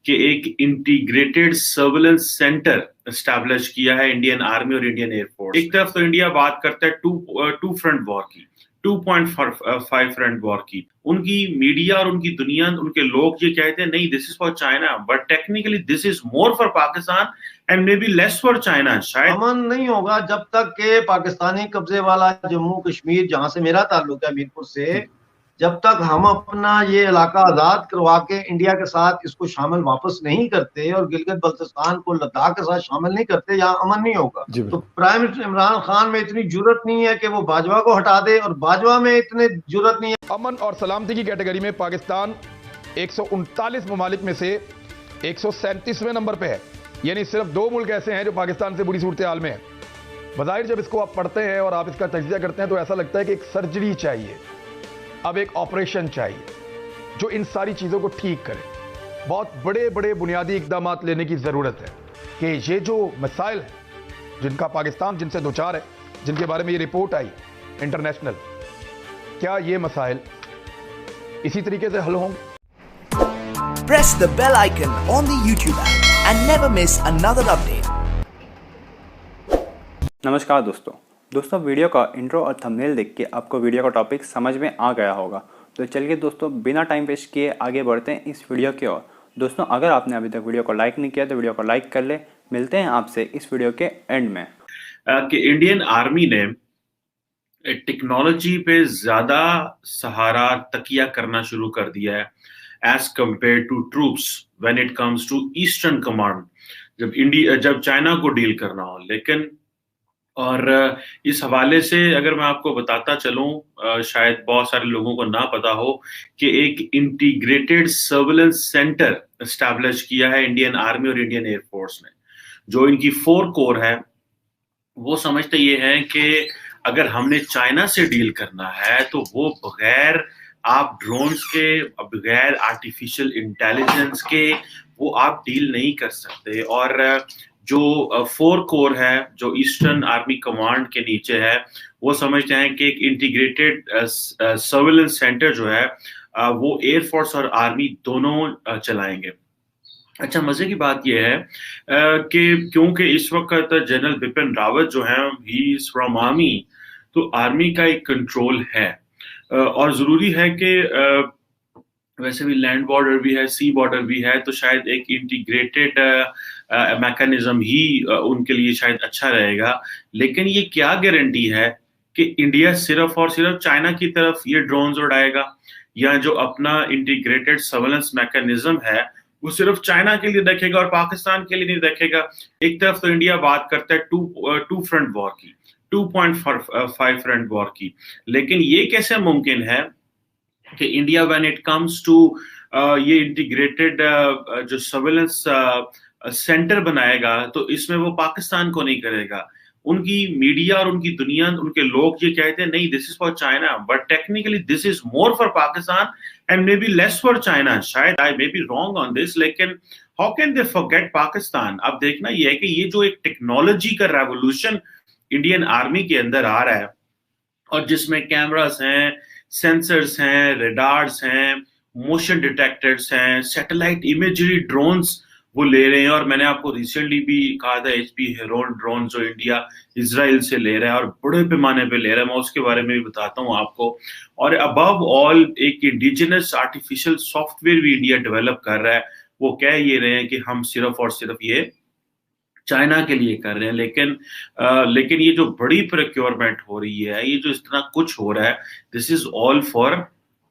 कि एक integrated surveillance centre establish किया है इंडियन आर्मी और इंडियन एयरफोर्स। एक तरफ तो इंडिया बात करता है टू फ्रंट वॉर की, 2.5 फ्रंट वॉर की। उनकी मीडिया और उनकी दुनिया, उनके लोग ये कहते हैं नहीं this is for China, but technically this is more for Pakistan and maybe less for China. शायद अमन नहीं होगा जब तक के पाकिस्तानी कब्जे वाला जम्मू कश्मीर, जहां से मेरा ताल्लुक है मीरपुर से, जब तक हम अपना ये इलाका आजाद करवा के इंडिया के साथ इसको शामिल वापस नहीं करते और गिलगित बल्तिस्तान को लद्दाख के साथ शामिल नहीं करते, यहाँ अमन नहीं होगा। तो प्राइम मिनिस्टर इमरान खान में इतनी जरूरत नहीं है कि वो बाजवा को हटा दे, और बाजवा में इतनी जरूरत नहीं है। अमन और सलामती की कैटेगरी में पाकिस्तान 139 ममालिक में से 137वें नंबर पे है। यानी सिर्फ 2 मुल्क ऐसे हैं जो पाकिस्तान से बुरी सूरत हाल में है। बज़ाहिर जब इसको आप पढ़ते हैं और आप इसका तज्ज़िया करते हैं तो ऐसा लगता है कि एक सर्जरी चाहिए, अब एक ऑपरेशन चाहिए जो इन सारी चीज़ों को ठीक करे। बहुत बड़े बड़े बुनियादी इकदाम लेने की ज़रूरत है कि ये जो मसाइल हैं जिनका पाकिस्तान जिनसे दो चार है, जिनके बारे में ये रिपोर्ट आई इंटरनेशनल, क्या ये मसाइल इसी तरीके से हल होंगे? Press the bell icon on the YouTube app and never miss another update. नमस्कार दोस्तों, वीडियो का इंट्रो और थंबनेल देख के आपको वीडियो का टॉपिक समझ में आ गया होगा। तो चलिए दोस्तों, बिना टाइम वेस्ट किए आगे बढ़ते हैं इस वीडियो की ओर। दोस्तों, अगर आपने अभी तक वीडियो को लाइक नहीं किया तो वीडियो को लाइक कर ले। मिलते हैं आपसे इस वीडियो के एंड में। कि इंडियन आर्मी ने टेक्नोलॉजी पे ज्यादा सहारा तकिया करना शुरू कर दिया है as compare to troops when it comes to eastern command, जब चाइना को डील करना हो। लेकिन और इस हवाले से अगर मैं आपको बताता चलूं, शायद बहुत सारे लोगों को ना पता हो कि एक इंटीग्रेटेड सर्विलेंस सेंटर एस्टैब्लिश किया है इंडियन आर्मी और इंडियन एयरफोर्स ने। जो इनकी 4 कोर है वो समझते ये हैं कि अगर हमने चाइना से डील करना है तो वो बगैर आप ड्रोन्स के, बगैर आर्टिफिशियल इंटेलिजेंस के वो आप डील नहीं कर सकते। और जो 4 कोर है जो ईस्टर्न आर्मी कमांड के नीचे है, वो समझते हैं कि एक इंटीग्रेटेड सर्विलेंस सेंटर जो है वो एयरफोर्स और आर्मी दोनों चलाएंगे। अच्छा, मजे की बात यह है कि क्योंकि इस वक्त जनरल बिपिन रावत जो है ही इज फ्रॉम आर्मी, तो आर्मी का एक कंट्रोल है। और जरूरी है कि वैसे भी लैंड बॉर्डर भी है, सी बॉर्डर भी है, तो शायद एक इंटीग्रेटेड मैकेनिज्म ही उनके लिए शायद अच्छा रहेगा। लेकिन ये क्या गारंटी है कि इंडिया सिर्फ और सिर्फ चाइना की तरफ ये ड्रोन्स उड़ाएगा, या जो अपना इंटीग्रेटेड सर्वेलेंस मैकेनिज्म है वो सिर्फ चाइना के लिए देखेगा और पाकिस्तान के लिए नहीं देखेगा। एक तरफ तो इंडिया बात करता है टू फ्रंट वॉर की, 2.5 फ्रंट वॉर की। लेकिन ये कैसे मुमकिन है कि India when it comes to ये इंटीग्रेटेड जो सर्वेलेंस सेंटर बनाएगा तो इसमें वो पाकिस्तान को नहीं करेगा। उनकी मीडिया और उनकी दुनिया, उनके लोग ये कहते हैं नहीं this is for China, but technically this is more for Pakistan and maybe less for China. शायद I maybe wrong on this, लेकिन how can they forget Pakistan? अब देखना ये है कि ये जो एक टेक्नोलॉजी का रेवोल्यूशन इंडियन आर्मी के अंदर आ रहा है, और जिसमें कैमरास हैं, सेंसर्स हैं, रेडार्स हैं, मोशन डिटेक्टर्स हैं, सैटेलाइट इमेजरी ड्रोन्स वो ले रहे हैं। और मैंने आपको रिसेंटली भी कहा था HP हेरोन ड्रोन जो इंडिया इजराइल से ले रहा है और बड़े पैमाने पे ले रहा है, मैं उसके बारे में भी बताता हूँ आपको। और अबव ऑल एक इंडिजिनस आर्टिफिशियल सॉफ्टवेयर भी इंडिया डेवलप कर रहा है। वो कह ये रहे हैं कि हम सिर्फ और सिर्फ ये चाइना के लिए कर रहे हैं, लेकिन ये जो बड़ी प्रोक्योरमेंट हो रही है, ये जो इतना कुछ हो रहा है, this is all for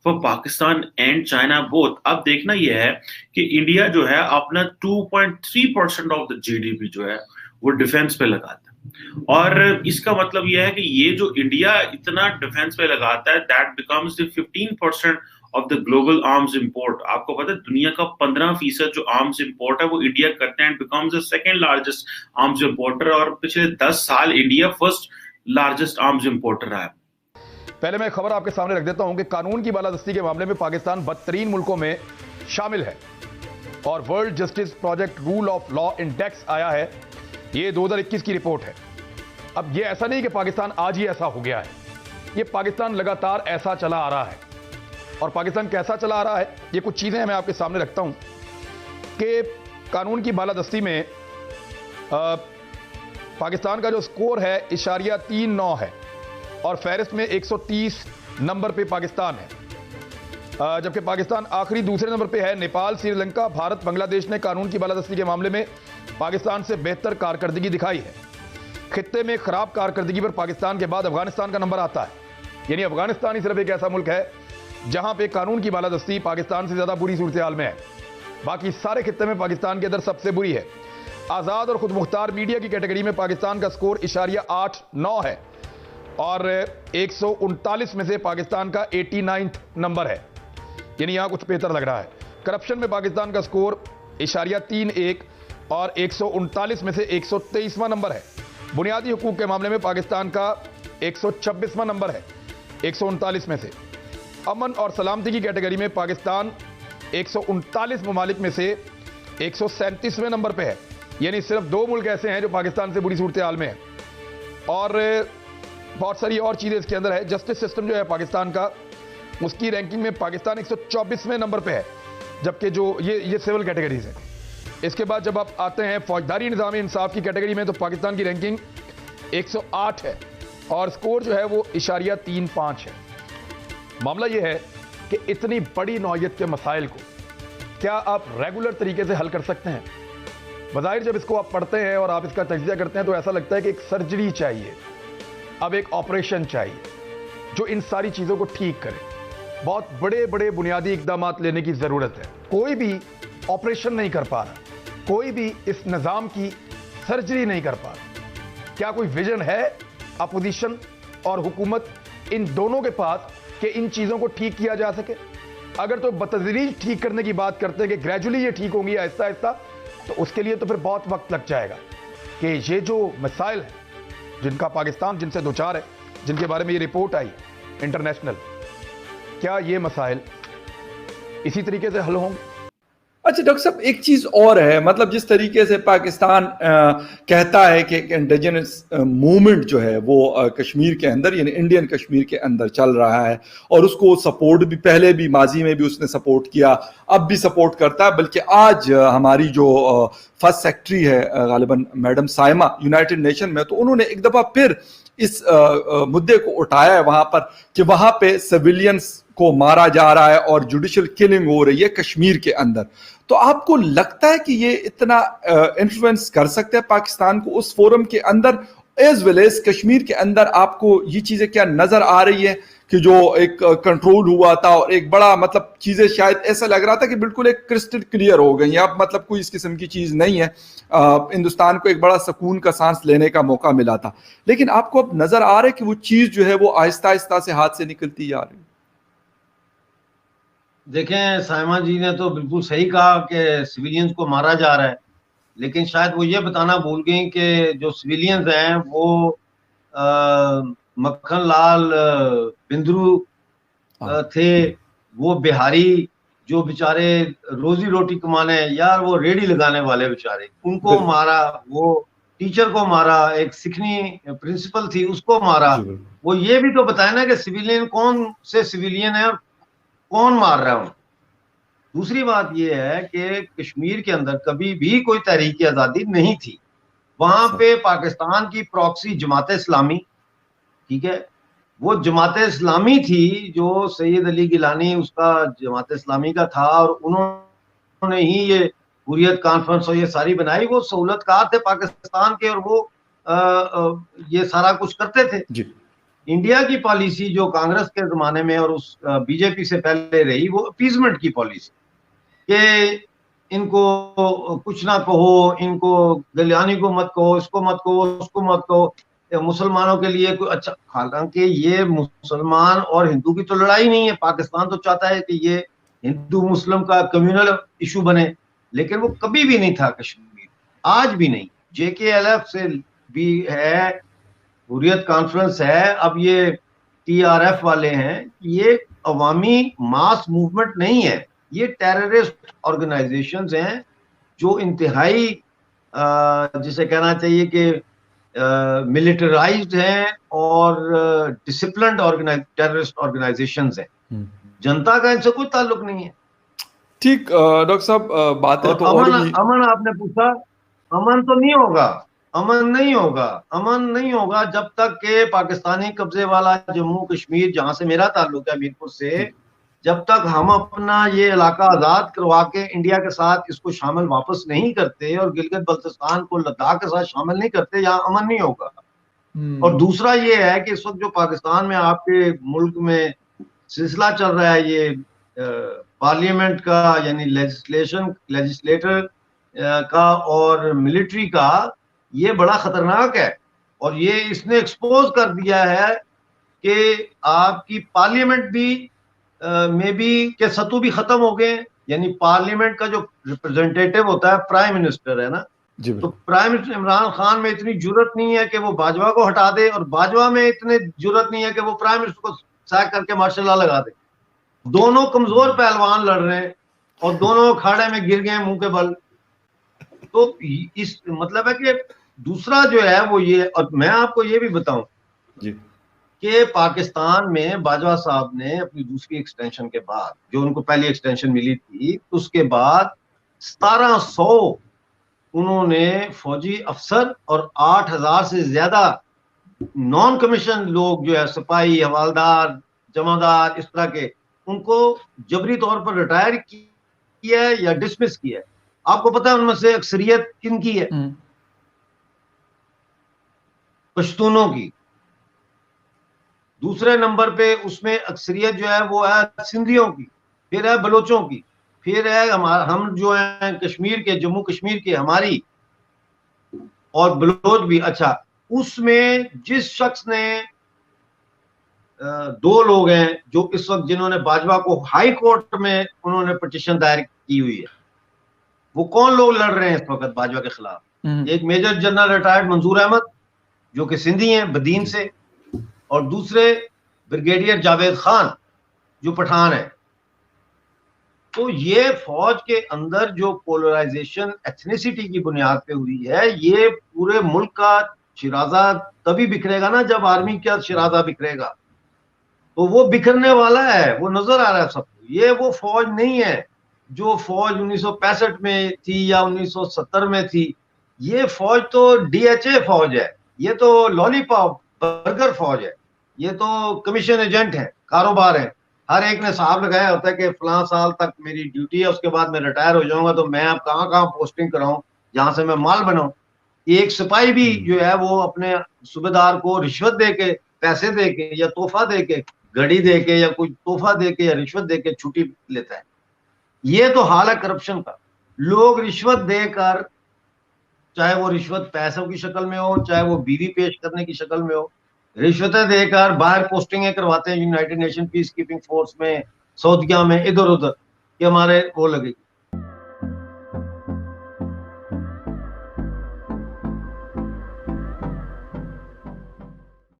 Pakistan and China both. अब देखना यह है कि इंडिया जो है अपना 2.3% ऑफ द GDP जो है वो डिफेंस पे लगाता है। और इसका मतलब यह है कि ये जो इंडिया इतना डिफेंस पे लगाता है, that becomes the 15% of the global arms import. आपको पता है दुनिया का 15% जो आर्म्स इंपोर्ट है वो इंडिया करते हैं, becomes the second largest arms importer. और पिछले 10 साल India first largest arms importer रहा है। पहले मैं खबर आपके सामने रख देता हूं कि कानून की बालादस्ती के मामले में पाकिस्तान 32 मुल्कों में शामिल है और world justice project rule of law index आया है। ये 2021 की रिपोर्ट है। अब ये ऐसा नहीं कि पाकिस्तान आज ही ऐसा हो गया है, ये पाकिस्तान लगातार ऐसा चला आ रहा है। और पाकिस्तान कैसा चला आ रहा है, ये कुछ चीजें मैं आपके सामने रखता हूं। के कानून की बालादस्ती में पाकिस्तान का जो स्कोर है 0.39 है और फहरिस्त में 130 नंबर पे पाकिस्तान है, जबकि पाकिस्तान आखिरी दूसरे नंबर पे है। नेपाल, श्रीलंका, भारत, बांग्लादेश ने कानून की बालादस्ती के मामले में पाकिस्तान से बेहतर कारकर्दगी दिखाई है। खित्ते में खराब कारकर्दगी पर पाकिस्तान के बाद अफगानिस्तान का नंबर आता है, यानी अफगानिस्तान ही सिर्फ एक ऐसा मुल्क है जहां पे कानून की बालादस्ती पाकिस्तान से ज्यादा बुरी सूरत हाल में है। बाकी सारे खित्ते में पाकिस्तान के अंदर सबसे बुरी है। आजाद और खुद मुख्तार मीडिया की कैटेगरी में पाकिस्तान का स्कोर 0.89 है और 139 में से पाकिस्तान का 89 नंबर है, यानी यहां कुछ बेहतर लग रहा है। करप्शन में पाकिस्तान का स्कोर 0.31 और 139 में से 123वां नंबर है। बुनियादी हुकूक के मामले में पाकिस्तान का 126वां नंबर है 139 में से। अमन और सलामती की कैटेगरी में पाकिस्तान 139 ममालिक में से 137वें नंबर पे है, यानी सिर्फ 2 मुल्क ऐसे हैं जो पाकिस्तान से बुरी सूरत हाल में है। और बहुत सारी और चीज़ें इसके अंदर है। जस्टिस सिस्टम जो है पाकिस्तान का, उसकी रैंकिंग में पाकिस्तान 124वें नंबर पे है, जबकि जो ये सिविल कैटेगरीज है। इसके बाद जब आप आते हैं फौजदारी निज़ाम इंसाफ की कैटेगरी में, तो पाकिस्तान की रैंकिंग 108 है और स्कोर जो है वो 0.35 है। मामला ये है कि इतनी बड़ी नौयत के मसाइल को क्या आप रेगुलर तरीके से हल कर सकते हैं? बज़ाहिर जब इसको आप पढ़ते हैं और आप इसका तज्ज़िया करते हैं तो ऐसा लगता है कि एक सर्जरी चाहिए, अब एक ऑपरेशन चाहिए जो इन सारी चीज़ों को ठीक करे। बहुत बड़े बड़े बुनियादी इक़दाम लेने की ज़रूरत है। कोई भी ऑपरेशन नहीं कर पा रहा, कोई भी इस निज़ाम की सर्जरी नहीं कर पा रहा। क्या कोई विजन है अपोजिशन और हुकूमत इन दोनों के पास कि इन चीज़ों को ठीक किया जा सके? अगर तो बतदरीज ठीक करने की बात करते हैं कि ग्रेजुअली ये ठीक होंगी आहिस्ता आहिस्ता, तो उसके लिए तो फिर बहुत वक्त लग जाएगा कि ये जो मसाइल हैं जिनका पाकिस्तान जिनसे दो चार है, जिनके बारे में ये रिपोर्ट आई इंटरनेशनल, क्या ये मसाइल इसी तरीके से हल होंगे? अच्छा डॉक्टर साहब, एक चीज और है, मतलब जिस तरीके से पाकिस्तान कहता है कि इंडिजिनस मूवमेंट जो है वो कश्मीर के अंदर यानी इंडियन कश्मीर के अंदर चल रहा है और उसको सपोर्ट भी पहले भी माजी में भी उसने सपोर्ट किया, अब भी सपोर्ट करता है। बल्कि आज हमारी जो फर्स्ट सेक्रेटरी है गालिबन मैडम साइमा यूनाइटेड नेशन में, तो उन्होंने एक दफा फिर इस मुद्दे को उठाया है वहां पर कि वहां पे सिविलियंस को मारा जा रहा है और जुडिशियल किलिंग हो रही है कश्मीर के अंदर। तो आपको लगता है कि ये इतना इन्फ्लुएंस कर सकते हैं पाकिस्तान को उस फोरम के अंदर एज वेल एज कश्मीर के अंदर? आपको ये चीजें क्या नजर आ रही है कि जो एक कंट्रोल हुआ था और एक बड़ा मतलब चीजें शायद ऐसा लग रहा था कि बिल्कुल एक क्रिस्टल क्लियर हो गई, अब मतलब कोई इस किस्म की चीज नहीं है, हिंदुस्तान को एक बड़ा सुकून का सांस लेने का मौका मिला था, लेकिन आपको अब नजर आ रहा है कि वो चीज जो है वो आहिस्ता आहिस्ता से हाथ से निकलती जा रही है? देखें, साइमा जी ने तो बिल्कुल सही कहा कि सिविलियंस को मारा जा रहा है, लेकिन शायद वो ये बताना भूल गई कि जो सिविलियंस हैं वो मक्खन लाल बिंद्रू थे, वो बिहारी जो बेचारे रोजी रोटी कमाने, यार वो रेडी लगाने वाले बेचारे, उनको मारा, वो टीचर को मारा, एक सिखनी प्रिंसिपल थी उसको मारा। वो ये भी तो बताए ना कि सिविलियन कौन से सिविलियन है और कौन मार रहा है। दूसरी बात यह है कि कश्मीर के अंदर कभी भी कोई तहरीक आज़ादी नहीं थी। वहां पे पाकिस्तान की प्रॉक्सी जमात इस्लामी, ठीक है, वो जमात इस्लामी थी जो सैयद अली गिलानी उसका जमात इस्लामी का था और उन्होंने ही ये हुर्रियत कॉन्फ्रेंस और ये सारी बनाई। वो सहूलतकार थे पाकिस्तान के और वो ये सारा कुछ करते थे जी। इंडिया की पॉलिसी जो कांग्रेस के जमाने में और उस बीजेपी से पहले रही, वो अपीजमेंट की पॉलिसी कि इनको कुछ ना कहो, इनको गलियानी को मत कहो, इसको मत कहो, उसको मत कहो, मुसलमानों के लिए कोई अच्छा। हालांकि ये मुसलमान और हिंदू की तो लड़ाई नहीं है, पाकिस्तान तो चाहता है कि ये हिंदू मुस्लिम का कम्युनल इशू बने, लेकिन वो कभी भी नहीं था कश्मीर, आज भी नहीं। JKLF से भी है, हुर्रियत कॉन्फ्रेंस है, अब ये TRF वाले हैं। ये अवामी मास मूवमेंट नहीं है, ये टेररिस्ट ऑर्गेनाइजेशंस हैं जो इंतहाई जिसे कहना चाहिए कि मिलिटराइज्ड हैं और डिसिप्लिन्ड टेररिस्ट ऑर्गेनाइजेशंस हैं। जनता का इनसे कोई ताल्लुक नहीं है। ठीक डॉक्टर साहब, बातें तो और भी। अमन आपने पूछा, अमन तो नहीं होगा, अमन नहीं होगा, अमन नहीं होगा जब तक के पाकिस्तानी कब्जे वाला जम्मू कश्मीर, जहां से मेरा ताल्लुक है मीरपुर से, जब तक हम अपना ये इलाका आजाद करवा के इंडिया के साथ इसको शामिल वापस नहीं करते और गिलगित बल्तिस्तान को लद्दाख के साथ शामिल नहीं करते, यहाँ अमन नहीं होगा। और दूसरा ये है कि इस वक्त जो पाकिस्तान में आपके मुल्क में सिलसिला चल रहा है ये पार्लियामेंट का, यानी लेजिस्लेटर का और मिलिट्री का, ये बड़ा खतरनाक है। और ये इसने एक्सपोज कर दिया है कि आपकी पार्लियामेंट भी में भी के सतु भी खत्म हो गए। यानी पार्लियामेंट का जो रिप्रेजेंटेटिव होता है प्राइम मिनिस्टर है ना, तो प्राइम मिनिस्टर इमरान खान में इतनी जुर्रत नहीं है कि वो बाजवा को हटा दे, और बाजवा में इतनी जुर्रत नहीं है कि वो प्राइम मिनिस्टर को सैक करके मार्शल लॉ लगा दे। दोनों कमजोर पहलवान लड़ रहे हैं और दोनों अखाड़े में गिर गए मुंह के बल। तो इस मतलब है कि दूसरा जो है वो ये, और मैं आपको ये भी बताऊं कि पाकिस्तान में बाजवा साहब ने अपनी दूसरी एक्सटेंशन के बाद, जो उनको पहली एक्सटेंशन मिली थी, उसके बाद 1700 उन्होंने फौजी अफसर और 8000 से ज्यादा नॉन कमीशन लोग जो है, सिपाही, हवालदार, जमादार, इस तरह के, उनको जबरी तौर पर रिटायर किया है या डिसमिस किया है। आपको पता है उनमें से अक्सरियत किन की है? पश्तूनों की। दूसरे नंबर पे उसमें अक्सरियत जो है वो है सिंधियों की, फिर है बलोचों की, फिर है हम जो है कश्मीर के, जम्मू कश्मीर के हमारी, और बलोच भी। अच्छा, उसमें जिस शख्स ने 2 लोग हैं जो इस वक्त जिन्होंने बाजवा को हाई कोर्ट में उन्होंने पिटीशन दायर की हुई है, वो कौन लोग लड़ रहे हैं इस वक्त बाजवा के खिलाफ? एक मेजर जनरल रिटायर्ड मंजूर अहमद जो कि सिंधी हैं बदीन से, और दूसरे ब्रिगेडियर जावेद खान जो पठान है। तो ये फौज के अंदर जो पोलराइजेशन एथनिसिटी की बुनियाद पे हुई है, ये पूरे मुल्क का शिराजा तभी बिखरेगा ना जब आर्मी का शिराजा बिखरेगा। तो वो बिखरने वाला है, वो नजर आ रहा है सबको। ये वो फौज नहीं है जो फौज 1965 में थी या 1970 में थी। ये फौज तो DHA फौज है, ये तो लॉलीपॉप बर्गर फौज है, ये तो कमीशन एजेंट है, कारोबार है। हर एक ने हिसाब लगाया होता है कि फलां साल तक मेरी ड्यूटी है, उसके बाद मैं रिटायर हो जाऊंगा, तो मैं अब कहाँ कहाँ पोस्टिंग कराऊं जहां से मैं माल बनाऊं। एक सिपाही भी जो है वो अपने सूबेदार को रिश्वत दे के, पैसे दे के या तोहफा दे के, घड़ी दे के या कोई तोहफा दे के या रिश्वत दे के छुट्टी लेता है। ये तो हाल है करप्शन का। लोग रिश्वत देकर, चाहे वो रिश्वत पैसों की शक्ल में हो, चाहे वो बीवी पेश करने की शक्ल में हो, रिश्वतें देकर बाहर पोस्टिंगें करवाते हैं United nation peace keeping force में, सऊदीया में, इधर उधर, कि हमारे वो लगेगी।